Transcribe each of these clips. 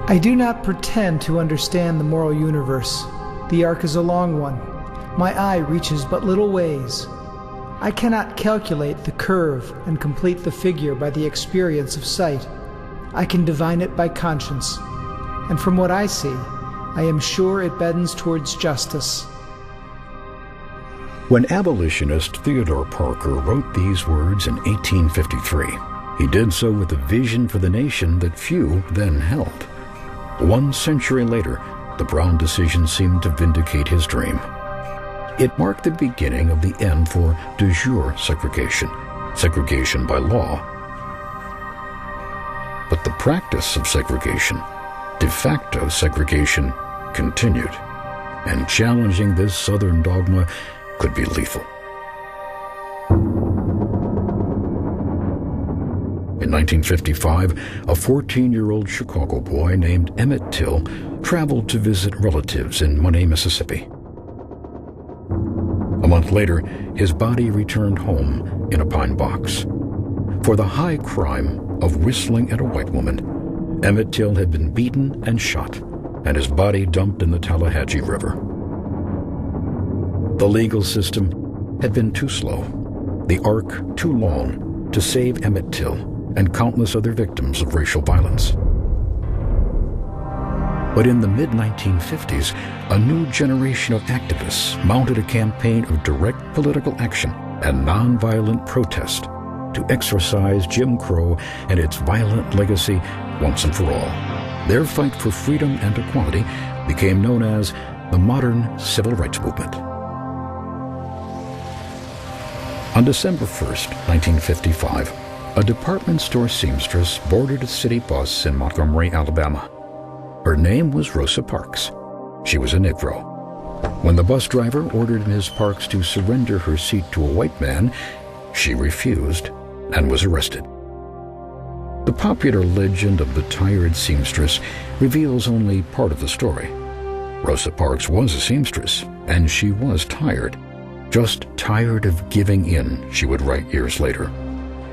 I do not pretend to understand the moral universe. The arc is a long one. My eye reaches but little ways. I cannot calculate the curve and complete the figure by the experience of sight. I can divine it by conscience. And from what I see, I am sure it bends towards justice. When abolitionist Theodore Parker wrote these words in 1853, he did so with a vision for the nation that few then held. 1 century later, the Brown decision seemed to vindicate his dream. It marked the beginning of the end for de jure segregation, segregation by law. But the practice of segregation, de facto segregation, continued, and challenging this Southern dogma could be lethal. In 1955, a 14-year-old Chicago boy named Emmett Till traveled to visit relatives in Money, Mississippi. A month later, his body returned home in a pine box. For the high crime of whistling at a white woman, Emmett Till had been beaten and shot, and his body dumped in the Tallahatchie River. The legal system had been too slow, the arc too long to save Emmett Till and countless other victims of racial violence. But in the mid-1950s, a new generation of activists mounted a campaign of direct political action and nonviolent protest to exorcise Jim Crow and its violent legacy once and for all. Their fight for freedom and equality became known as the modern civil rights movement. On December 1st, 1955, a department store seamstress boarded a city bus in Montgomery, Alabama. Her name was Rosa Parks. She was a Negro. When the bus driver ordered Ms. Parks to surrender her seat to a white man, she refused and was arrested. The popular legend of the tired seamstress reveals only part of the story. Rosa Parks was a seamstress, and she was tired. Just tired of giving in, she would write years later.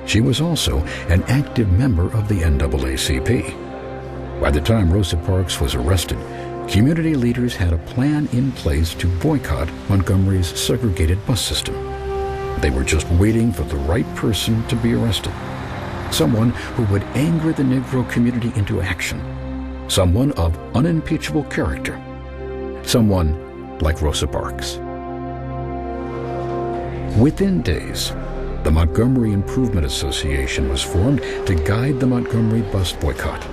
She was also an active member of the NAACP. By the time Rosa Parks was arrested, community leaders had a plan in place to boycott Montgomery's segregated bus system. They were just waiting for the right person to be arrested. Someone who would anger the Negro community into action. Someone of unimpeachable character. Someone like Rosa Parks. Within days, the Montgomery Improvement Association was formed to guide the Montgomery Bus Boycott.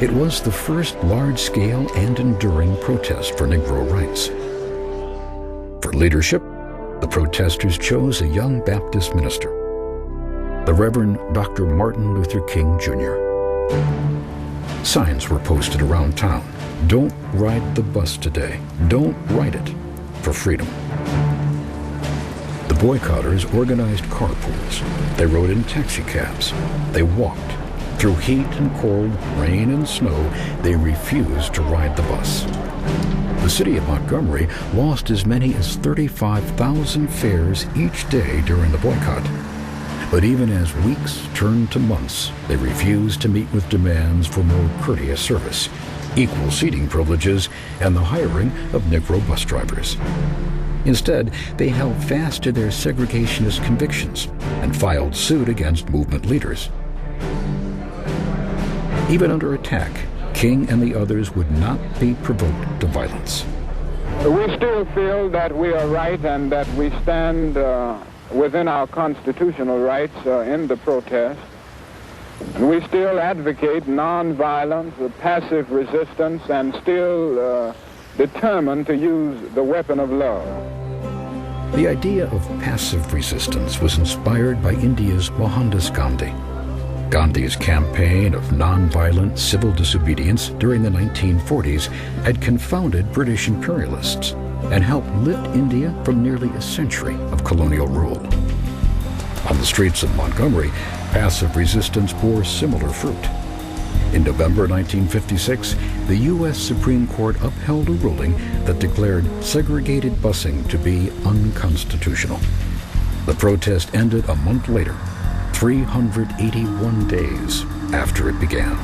It was the first large-scale and enduring protest for Negro rights. For leadership, the protesters chose a young Baptist minister, the Reverend Dr. Martin Luther King, Jr. Signs were posted around town. Don't ride the bus today. Don't ride it for freedom. The boycotters organized carpools. They rode in taxicabs. They walked. Through heat and cold, rain and snow, they refused to ride the bus. The city of Montgomery lost as many as 35,000 fares each day during the boycott. But even as weeks turned to months, they refused to meet with demands for more courteous service, equal seating privileges, and the hiring of Negro bus drivers. Instead, they held fast to their segregationist convictions and filed suit against movement leaders. Even under attack, King and the others would not be provoked to violence. We still feel that we are right and that we stand within our constitutional rights in the protest. And we still advocate nonviolence, passive resistance, and still determined to use the weapon of love. The idea of passive resistance was inspired by India's Mohandas Gandhi. Gandhi's campaign of nonviolent civil disobedience during the 1940s had confounded British imperialists and helped lift India from nearly a century of colonial rule. On the streets of Montgomery, passive resistance bore similar fruit. In November 1956, the U.S. Supreme Court upheld a ruling that declared segregated busing to be unconstitutional. The protest ended a month later, 381 days after it began.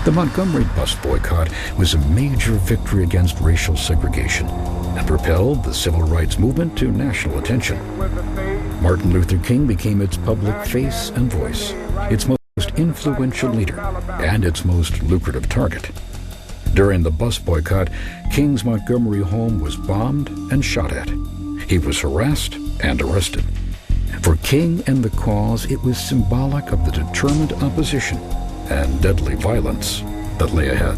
The Montgomery Bus Boycott was a major victory against racial segregation and propelled the civil rights movement to national attention. Martin Luther King became its public face and voice, its most influential leader, and its most lucrative target. During the bus boycott, King's Montgomery home was bombed and shot at. He was harassed and arrested. For King and the cause, it was symbolic of the determined opposition and deadly violence that lay ahead.